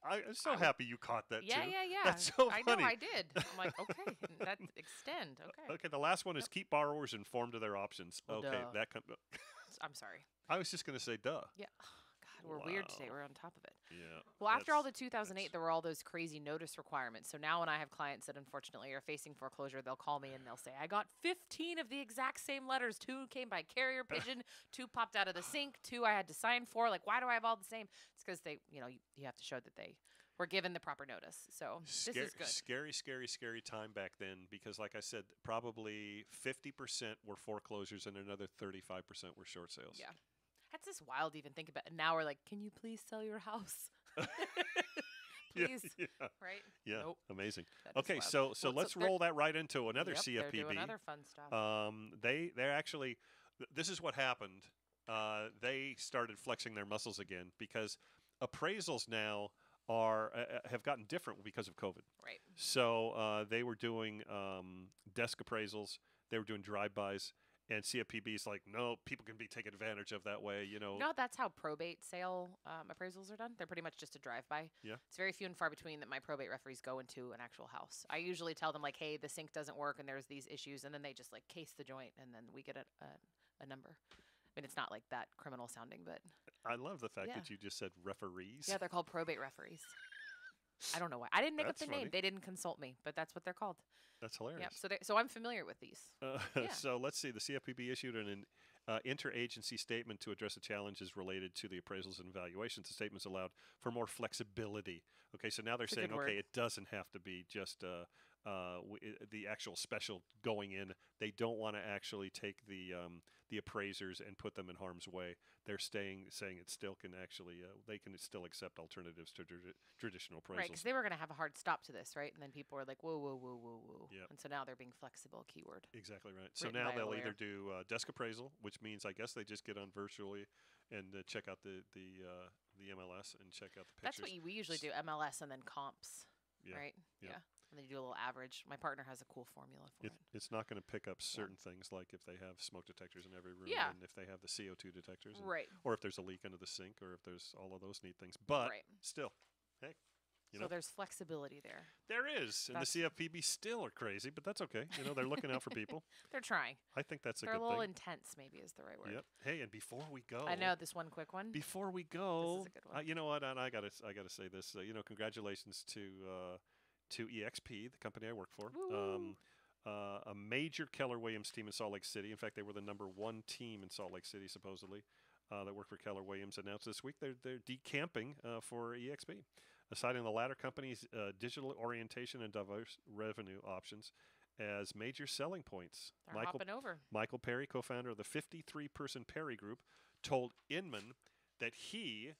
I'm so happy you caught that Yeah, too. yeah. That's so I funny. know, I did. I'm like, okay, that extend. Okay. Okay, the last one is keep borrowers informed of their options. Well, Okay, duh. that I'm sorry. I was just going to say duh. Yeah. God, we're weird today. Wow. We're on top of it. Yeah. Well, after all the that's- 2008, there were all those crazy notice requirements. So now when I have clients that unfortunately are facing foreclosure, they'll call me and they'll say, I got 15 of the exact same letters. 2 came by carrier pigeon, 2 popped out of the sink, 2 I had to sign for. Like, why do I have all the same? It's because they, you have to show that they were given the proper notice. So this is good. Scary time back then because, like I said, probably 50% were foreclosures and another 35% were short sales. Yeah. That's just wild to even think about. And now we're like, can you please sell your house? Yeah, Please. yeah, Right? yeah. Nope. Amazing. That is Okay, wild. so Well, let's they're- roll that right into another Yep, CFPB. They're doing other fun stuff. They're actually, this is what happened. They started flexing their muscles again because appraisals now have gotten different because of COVID. Right. So they were doing desk appraisals. They were doing drive-bys. And CFPB's like, no, people can be taken advantage of that way, you know. No, that's how probate sale appraisals are done. They're pretty much just a drive-by. Yeah. It's very few and far between that my probate referees go into an actual house. I usually tell them, like, hey, the sink doesn't work and there's these issues. And then they just, like, case the joint and then we get a number. I mean, it's not like that criminal sounding, but. I love the fact Yeah. that you just said referees. Yeah, they're called probate referees. I don't know why. I didn't make That's up the name. funny. They didn't consult me, but that's what they're called. That's hilarious. Yeah. So I'm familiar with these. Yeah. So let's see. The CFPB issued an interagency statement to address the challenges related to the appraisals and evaluations. The statements allowed for more flexibility. Okay, so now they're That's a saying, good okay, word. it doesn't have to be just the actual special going in. They don't want to actually take the appraisers and put them in harm's way. They're saying it still can actually they can still accept alternatives to traditional appraisals. Right, because they were going to have a hard stop to this, right? And then people were like, whoa, whoa, whoa, whoa, whoa. Yep. And so now they're being flexible, keyword. Exactly right. So Written now by a they'll either lawyer. do desk appraisal, which means I guess they just get on virtually and check out the MLS and check out the pictures. That's what we usually do, MLS and then comps, Yeah, right? yeah. And then you do a little average. My partner has a cool formula for it. It's not going to pick up certain things like if they have smoke detectors in every room Yeah. and if they have the CO2 detectors. And, Right. Or if there's a leak under the sink or if there's all of those neat things. But Right. still, hey, you So know, there's flexibility there. there is. And the CFPB still are crazy, but that's okay. You know, they're looking out for people. They're trying. I think that's a They're a good little thing. intense, maybe is the right word. Yep. Hey, and before we go, I know this one quick one. Before we go, This is a good one. you know what? And I gotta say this. You know, congratulations to EXP, the company I work for. Woo. A major Keller Williams team in Salt Lake City. In fact, they were the #1 team in Salt Lake City, supposedly, that worked for Keller Williams. Announced this week they're decamping for EXP, citing the latter company's digital orientation and diverse revenue options as major selling points. They're hopping over. Michael Perry, co-founder of the 53-person Perry Group, told Inman that he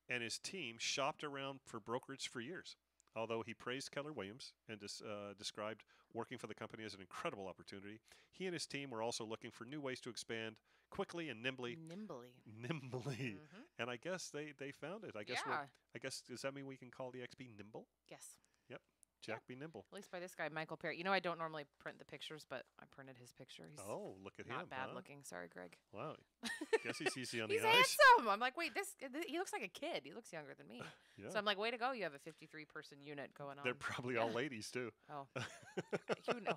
and his team shopped around for brokerage for years. Although he praised Keller Williams and described working for the company as an incredible opportunity, he and his team were also looking for new ways to expand quickly and nimbly. Nimbly. And I guess they found it. I guess Yeah. does that mean we can call the XP nimble? Yes. Yep. Jack be nimble. At least by this guy, Michael Perry. You know, I don't normally print the pictures, but I printed his picture. He's Oh, look at not him. bad huh? looking. Sorry, Greg. Wow. Guess he's easy on the He's eyes. handsome. I'm like, wait, he looks like a kid. He looks younger than me. Yeah. So I'm like, way to go. You have a 53-person unit going on. They're probably all ladies too. Oh.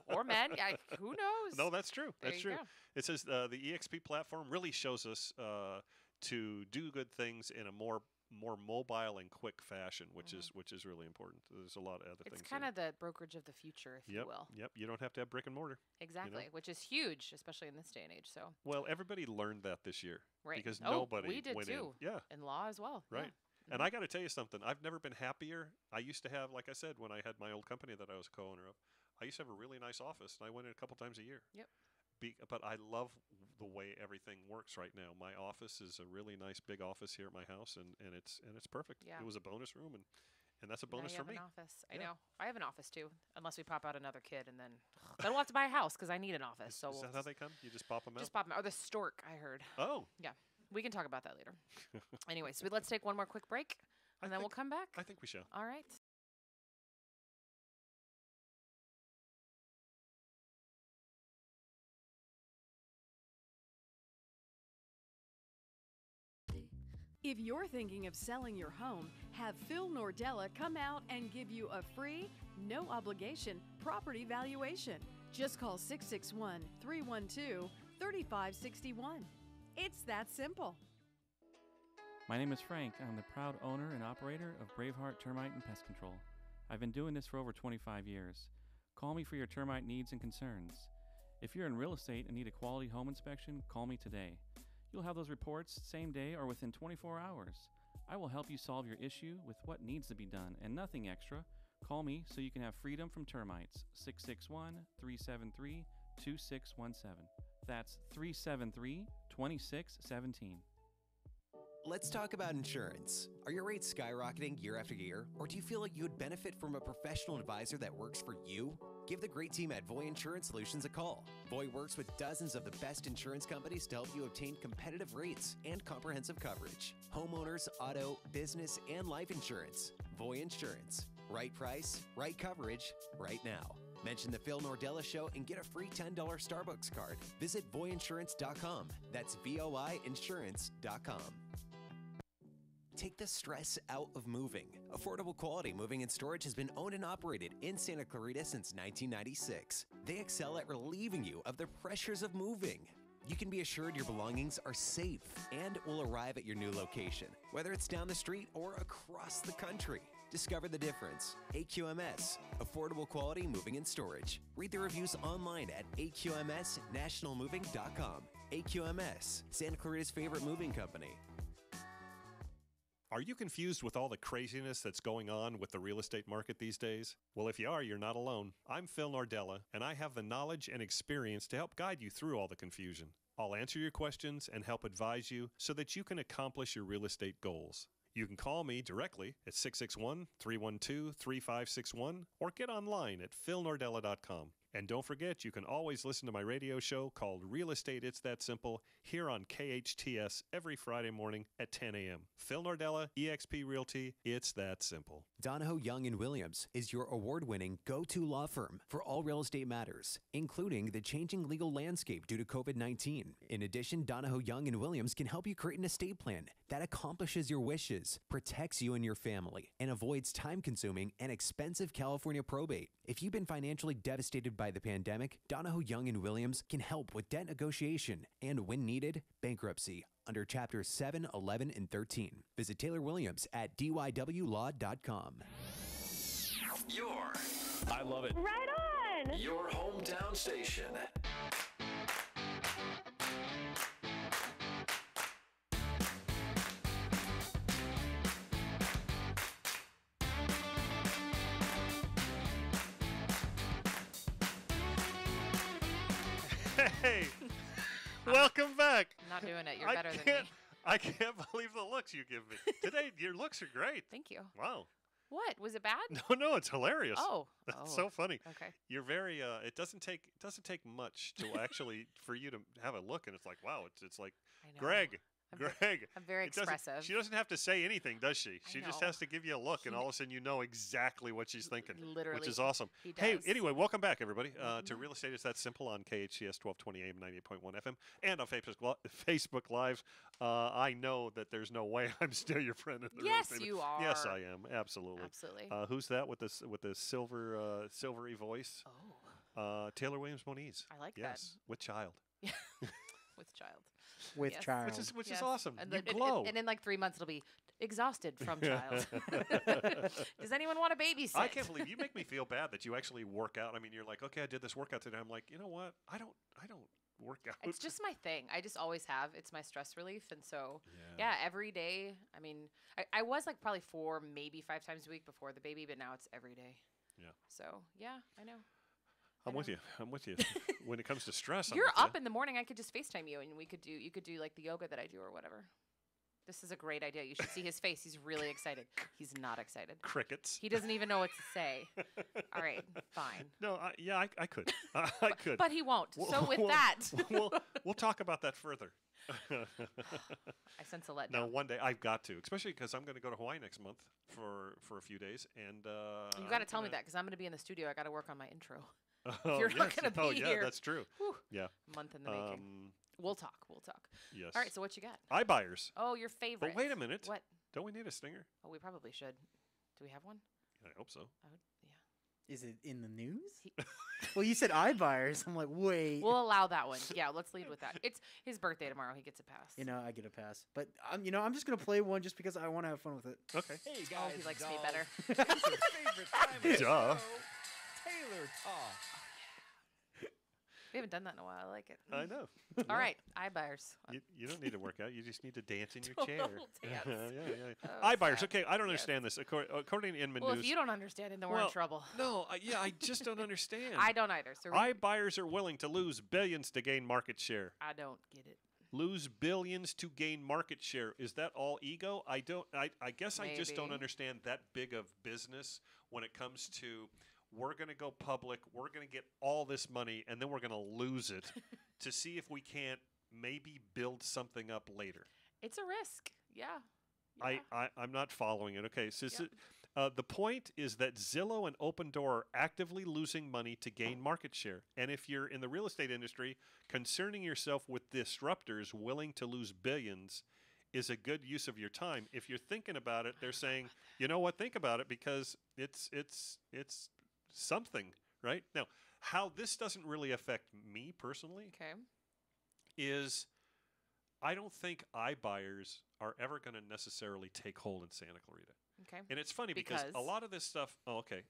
Or men. Yeah, who knows? No, that's true. There That's you true. go. It says the EXP platform really shows us to do good things in a more mobile and quick fashion, which is really important. There's a lot of other It's things. kind there. of the brokerage of the future, if you will. Yep. You don't have to have brick and mortar. Exactly, which is huge, especially in this day and age. So Well, everybody learned that this year. right. Because Oh, nobody we did went too. in. Yeah. In law as well. Right. And I got to tell you something. I've never been happier. I used to have, like I said, when I had my old company that I was a co-owner of, I used to have a really nice office, and I went in a couple times a year. Yep. But I love the way everything works right now. My office is a really nice big office here at my house, and it's perfect. Yeah. It was a bonus room, and that's a Now bonus you for have me. an office. I Yeah. know. I have an office too, unless we pop out another kid, and then we'll have to buy a house because I need an office. So Is we'll that how they come? You just pop them out? just pop them out. Or the stork, I heard. Oh, Yeah. We can talk about that later. Anyway, so let's take one more quick break, and then we'll come back. I think we shall. All right. If you're thinking of selling your home, have Phil Nordella come out and give you a free, no obligation property valuation. Just call 661 312 3561. It's that simple. My name is Frank. I'm the proud owner and operator of Braveheart Termite and Pest Control. I've been doing this for over 25 years. Call me for your termite needs and concerns. If you're in real estate and need a quality home inspection, call me today. You'll have those reports same day or within 24 hours. I will help you solve your issue with what needs to be done and nothing extra. Call me so you can have freedom from termites. 661-373-2617. That's 373-2617. Let's talk about insurance. Are your rates skyrocketing year after year, or do you feel like you would benefit from a professional advisor that works for you? Give the great team at Voy Insurance Solutions a call. Voy works with dozens of the best insurance companies to help you obtain competitive rates and comprehensive coverage. Homeowners, auto, business, and life insurance. Voy Insurance. Right price, right coverage, right now. Mention the Phil Nordella Show and get a free $10 Starbucks card. Visit voyinsurance.com. That's voinsurance.com. Take the stress out of moving. Affordable Quality Moving and Storage has been owned and operated in Santa Clarita since 1996. They excel at relieving you of the pressures of moving. You can be assured your belongings are safe and will arrive at your new location, whether it's down the street or across the country. Discover the difference. AQMS, Affordable Quality Moving and Storage. Read the reviews online at aqmsnationalmoving.com. AQMS, Santa Clarita's favorite moving company. Are you confused with all the craziness that's going on with the real estate market these days? Well, if you are, you're not alone. I'm Phil Nordella, and I have the knowledge and experience to help guide you through all the confusion. I'll answer your questions and help advise you so that you can accomplish your real estate goals. You can call me directly at 661-312-3561 or get online at philnordella.com. And don't forget, you can always listen to my radio show called Real Estate It's That Simple here on KHTS every Friday morning at 10 a.m. Phil Nordella, eXp Realty, it's that simple. Donahoe Young & Williams is your award-winning go-to law firm for all real estate matters, including the changing legal landscape due to COVID-19. In addition, Donahoe Young & Williams can help you create an estate plan that accomplishes your wishes, protects you and your family, and avoids time-consuming and expensive California probate. If you've been financially devastated by the pandemic, Donahoe Young & Williams can help with debt negotiation and, when needed, bankruptcy under Chapters 7, 11, and 13. Visit Taylor Williams at dywlaw.com. I love it. Right on! Your hometown station. Hey, welcome back. I'm not doing it. You're better than me. I can't believe the looks you give me. Today, your looks are great. Thank you. Wow. What? Was it bad? No, it's hilarious. Oh. That's so funny. Okay. You're very it doesn't take much to actually for you to have a look and it's like, wow, it's like I know. Greg. I'm very expressive. She doesn't have to say anything, does she? She just know. has to give you a look, and all of a sudden you know exactly what she's thinking. Literally. Which is awesome. He Hey, does. anyway, welcome back, everybody, to Real Estate Is That Simple on KHTS 1220 AM 98.1 FM and on Facebook Live. I know that there's no way I'm still your friend in the real Yes, estate. you are. Yes, I am. Absolutely. Absolutely. Who's that with the silvery voice? Oh. Taylor Williams Moniz. I like that. Yes, with child. With child. With Yes. child. Which Yes. is awesome. And You then- glow. And in like 3 months, it'll be exhausted from child. Does anyone want to babysit? I can't believe you make me feel bad that you actually work out. I mean, you're like, okay, I did this workout today. I'm like, you know what? I don't work out. It's just my thing. I just always have. It's my stress relief. And so, yeah, every day. I mean, I was like probably 4, maybe 5 times a week before the baby, but now it's every day. Yeah. So, yeah, I know. I'm with you. When it comes to stress, I'm You're with you. up in the morning. I could just FaceTime you, and you could do like the yoga that I do or whatever. This is a great idea. You should see his face. He's really excited. He's not excited. Crickets. He doesn't even know what to say. All right, fine. No, I could. I could. But he won't. So with We'll- that, we'll talk about that further. I sense a letdown. No, one day I've got to, especially because I'm going to go to Hawaii next month for a few days, and You got to tell me that because I'm going to be in the studio. I got to work on my intro. Oh, You're not yes. gonna be Oh, yeah, here. that's true. Whew. Yeah. Month in the making. We'll talk. Yes. All right. So what you got? iBuyers. Oh, your favorite. But wait a minute. What? Don't we need a stinger? Oh, we probably should. Do we have one? I hope so. Yeah. Is it in the news? Well, you said iBuyers. I'm like, wait. We'll allow that one. Yeah, let's lead with that. It's his birthday tomorrow. He gets a pass. I get a pass. But I'm just gonna play one just because I want to have fun with it. Okay. Hey Oh, guys, he likes me dolls. better. It's your favorite time of the Duh. show, Taylor Talk. We haven't done that in a while. I like it. I know. All right, iBuyers. You don't need to work out. You just need to dance in your chair. Total dance. yeah. Oh, iBuyers. sad. Okay, I don't Yes. understand this. According to Inman Well, News. if you don't understand it, then we're in trouble. No, I just don't understand. I don't either. So iBuyers are willing to lose billions to gain market share. I don't get it. lose billions to gain market share. Is that all ego? I guess I just don't Maybe. understand that big of business when it comes to we're going to go public, we're going to get all this money, and then we're going to lose it to see if we can't maybe build something up later. It's a risk. Yeah. I'm not following it. Okay, so Yep. the point is that Zillow and Opendoor are actively losing money to gain market share. And if you're in the real estate industry, concerning yourself with disruptors willing to lose billions is a good use of your time. If you're thinking about it, they're saying, you know what, think about it because it's something, right? Now, how this doesn't really affect me personally Okay. is I don't think iBuyers are ever going to necessarily take hold in Santa Clarita. Okay. And it's funny because a Because- lot of this stuff. Oh, okay.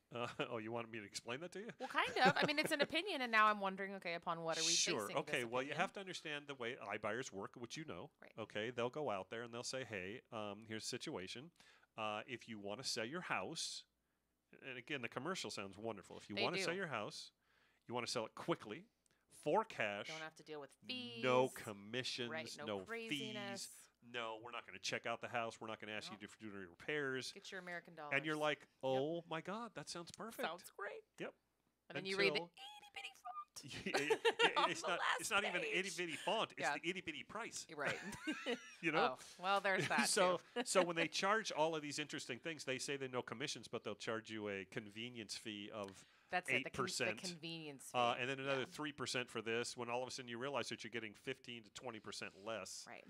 You wanted me to explain that to you? Well, kind of. I mean, it's an opinion, and now I'm wondering, okay, upon what are we Sure. basing Okay. this Well, you opinion? have to understand the way iBuyers work, which you know. Right. Okay. They'll go out there and they'll say, "Hey, here's the situation. If you want to sell your house, and again, the commercial sounds wonderful. If you They want to sell do. your house, you want to sell it quickly, for cash, Don't have to deal with fees. no commissions, Right. No, no craziness. fees." No, we're not going to check out the house. We're not going to ask you to do any repairs. Get your American dollars. And you're like, oh my God, that sounds perfect. Sounds great. Yep. And then you read the Until- itty bitty font. On it's the not. last It's not even page. itty bitty font. It's Yeah. the itty bitty price. You're right. You know. Oh, well, there's that so too. so when they charge all of these interesting things, they say they no commissions, but they'll charge you a convenience fee of That's it. The 8%, convenience fee. and then another Yeah. 3% for this. When all of a sudden you realize that you're getting 15 to 20% less. Right.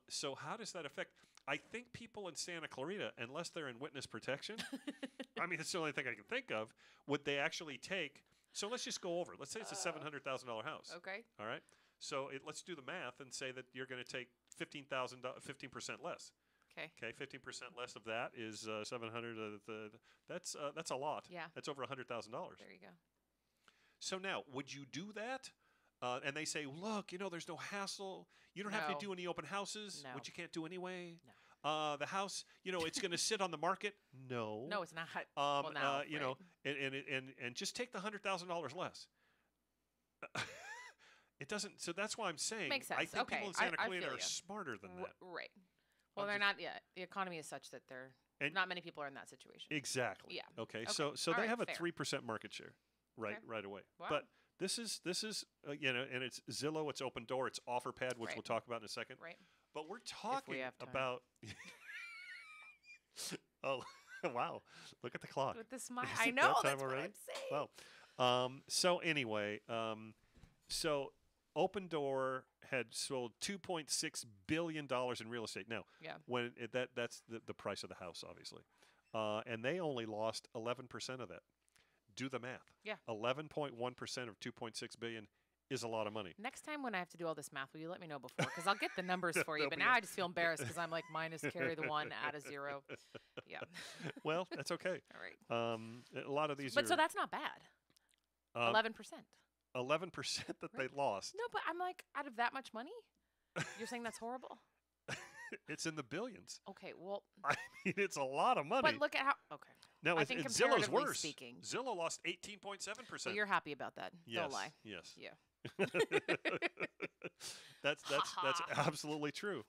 So how does that affect? I think people in Santa Clarita, unless they're in witness protection, I mean, it's the only thing I can think of. Would they actually take? So let's just go over. Let's say it's a $700,000 house. Okay. All right. So let's do the math and say that you're going to take 15% less. Okay. Okay, 15% less of that is 700. That's a lot. Yeah. That's over $100,000. There you go. So now, would you do that? And they say, look, there's no hassle. You don't have No. to do any open houses, No. which you can't do anyway. No. The house, it's going to sit on the market. No. No, it's not. Well, now, and just take the $100,000 less. It doesn't. So that's why I'm saying. Makes I sense. think Okay, people in Santa I Clarita feel are ya. smarter than that. Right. Well, I'm they're just- not yet. The economy is such that And- not many people are in that situation. Exactly. Yeah. Okay. Okay. So All they right, have a fair. 3% market share, right Okay. away. Wow. But this is and it's Zillow, it's Opendoor, it's OfferPad, which Right. we'll talk about in a second. Right. But we're talking have time. about. Oh, wow! Look at the clock. With the smile. Is I it know. that time That's what already? I'm saying. Wow. So anyway, so Opendoor had sold $2.6 billion in real estate. Now, Yeah. when that's the price of the house, obviously, and they only lost 11% of that. Do the math. Yeah. 11.1% of 2.6 billion is a lot of money. Next time when I have to do all this math, will you let me know before? Because I'll get the numbers for you. There'll But be now a- I just feel embarrassed because I'm like minus carry the one, add a zero. Yeah. Well, that's okay. All right. A lot of these But are so that's not bad. 11%. 11% that they lost. No, but I'm like, out of that much money? You're saying that's horrible? It's in the billions. Okay, well, I mean, it's a lot of money. but look at how. Okay. No, I it's, think it's Zillow's comparatively worse. speaking. Zillow lost 18.7%. So you're happy about that. yes, Don't lie. Yes. Yeah. that's absolutely true.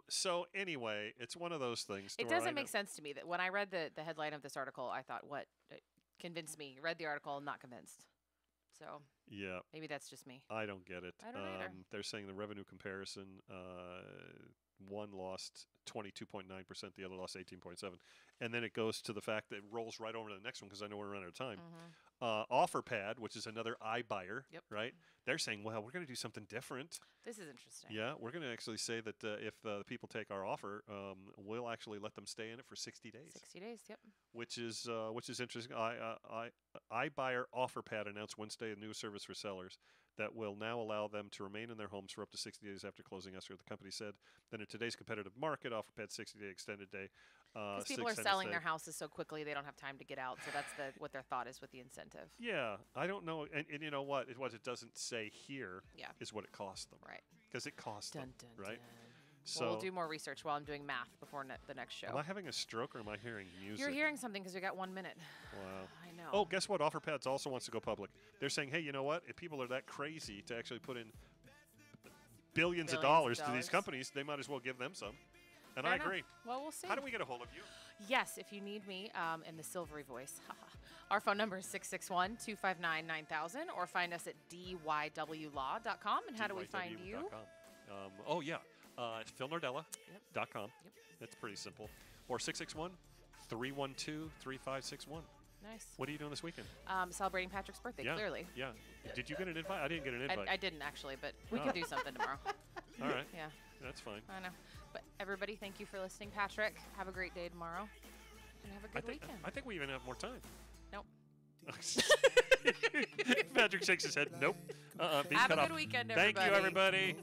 So anyway, it's one of those things. It doesn't make sense to me that when I read the headline of this article, I thought, what? Convinced me. Read the article, not convinced. So Yeah, maybe that's just me. I don't get it. I don't either. They're saying the revenue comparison, one lost 22.9%, the other lost 18.7%, and then it goes to the fact that it rolls right over to the next one because I know we're running out of time. OfferPad, which is another iBuyer, Yep. right? They're saying, well, we're going to do something different. This is interesting. Yeah, we're going to actually say that if people take our offer, we'll actually let them stay in it for 60 days. 60 days. Yep. Which is interesting. iBuyer OfferPad announced Wednesday a new service for sellers that will now allow them to remain in their homes for up to 60 days after closing escrow. The company said that in today's competitive market, OfferPad's 60-day extended day. Because people are selling their houses so quickly, they don't have time to get out. So that's what their thought is with the incentive. Yeah, I don't know, and you know what? What it doesn't say here is Yeah. what it costs them. Right. Because it costs Dun, them, dun, right? dun. So Well, we'll do more research while I'm doing math before the next show. am I having a stroke or am I hearing music? You're hearing something because we got 1 minute. Wow. I know. Oh, guess what? OfferPads also wants to go public. They're saying, hey, you know what? If people are that crazy to actually put in billions of dollars to these companies, they might as well give them some. And Fair I enough. agree. Well, we'll see. How do we get a hold of you? Yes, if you need me in the silvery voice. Our phone number is 661-259-9000 or find us at dywlaw.com. And how do we find you? Oh, yeah. It's philnordella.com. Yep. That's pretty simple. Or 661-312-3561. Nice. What are you doing this weekend? Celebrating Patrick's birthday, Yeah. clearly. Yeah. Did you get an invite? I didn't get an invite. I didn't actually, but we can do something tomorrow. All right. Yeah. That's fine. I know. But everybody, thank you for listening. Patrick, have a great day tomorrow. And have a good weekend. I think we even have more time. Nope. Patrick shakes his head. Nope. Have a good weekend, Thank you, everybody.